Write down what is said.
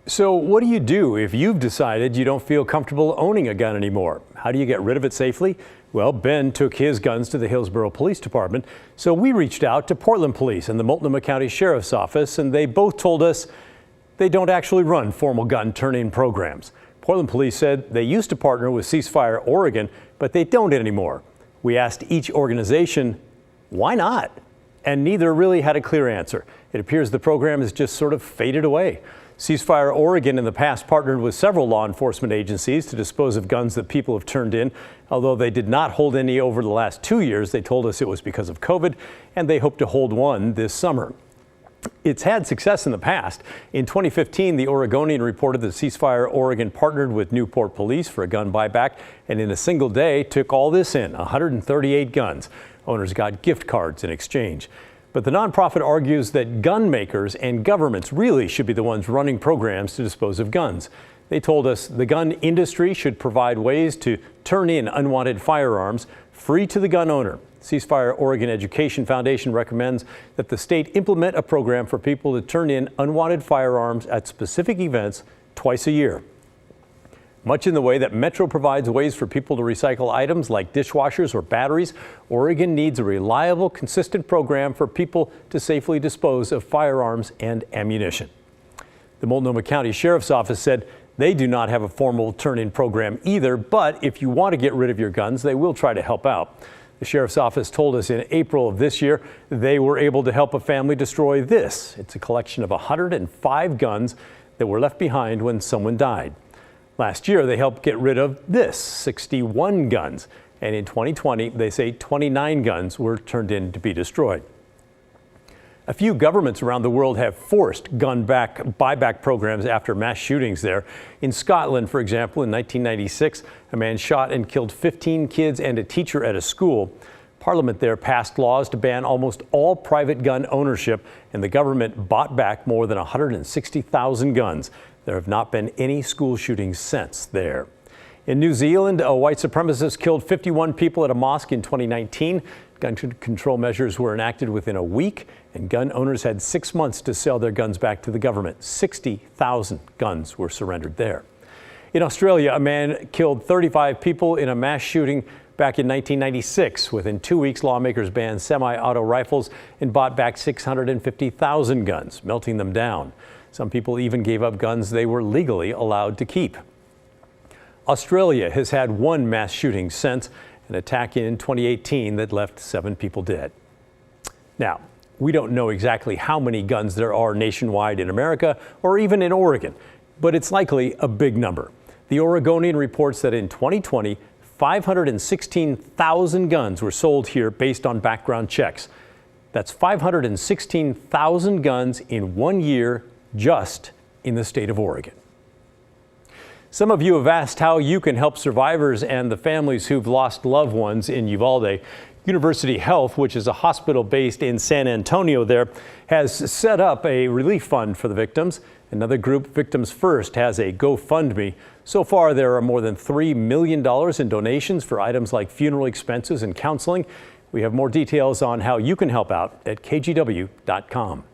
So what do you do if you've decided you don't feel comfortable owning a gun anymore? How do you get rid of it safely? Well, Ben took his guns to the Hillsborough Police Department, so we reached out to Portland Police and the Multnomah County Sheriff's Office, and they both told us they don't actually run formal gun turn-in programs. Portland Police said they used to partner with Ceasefire Oregon, but they don't anymore. We asked each organization, why not? And neither really had a clear answer. It appears the program has just sort of faded away. Ceasefire Oregon in the past partnered with several law enforcement agencies to dispose of guns that people have turned in. Although they did not hold any over the last 2 years, they told us it was because of COVID, and they hope to hold one this summer. It's had success in the past. In 2015, the Oregonian reported that Ceasefire Oregon partnered with Newport Police for a gun buyback, and in a single day took all this in, 138 guns. Owners got gift cards in exchange. But the nonprofit argues that gun makers and governments really should be the ones running programs to dispose of guns. They told us the gun industry should provide ways to turn in unwanted firearms free to the gun owner. Ceasefire Oregon Education Foundation recommends that the state implement a program for people to turn in unwanted firearms at specific events twice a year. Much in the way that Metro provides ways for people to recycle items like dishwashers or batteries, Oregon needs a reliable, consistent program for people to safely dispose of firearms and ammunition. The Multnomah County Sheriff's Office said they do not have a formal turn-in program either, but if you want to get rid of your guns, they will try to help out. The Sheriff's Office told us in April of this year they were able to help a family destroy this. It's a collection of 105 guns that were left behind when someone died. Last year, they helped get rid of this, 61 guns. And in 2020, they say 29 guns were turned in to be destroyed. A few governments around the world have forced gun buyback programs after mass shootings there. In Scotland, for example, in 1996, a man shot and killed 15 kids and a teacher at a school. Parliament there passed laws to ban almost all private gun ownership, and the government bought back more than 160,000 guns. There have not been any school shootings since there. In New Zealand, a white supremacist killed 51 people at a mosque in 2019. Gun control measures were enacted within a week, and gun owners had 6 months to sell their guns back to the government. 60,000 guns were surrendered there. In Australia, a man killed 35 people in a mass shooting back in 1996. Within 2 weeks, lawmakers banned semi-auto rifles and bought back 650,000 guns, melting them down. Some people even gave up guns they were legally allowed to keep. Australia has had one mass shooting since, an attack in 2018 that left 7 people dead. Now, we don't know exactly how many guns there are nationwide in America or even in Oregon, but it's likely a big number. The Oregonian reports that in 2020, 516,000 guns were sold here based on background checks. That's 516,000 guns in 1 year just in the state of Oregon. Some of you have asked how you can help survivors and the families who've lost loved ones in Uvalde. University Health, which is a hospital based in San Antonio there, has set up a relief fund for the victims. Another group, Victims First, has a GoFundMe. So far, there are more than $3 million in donations for items like funeral expenses and counseling. We have more details on how you can help out at kgw.com.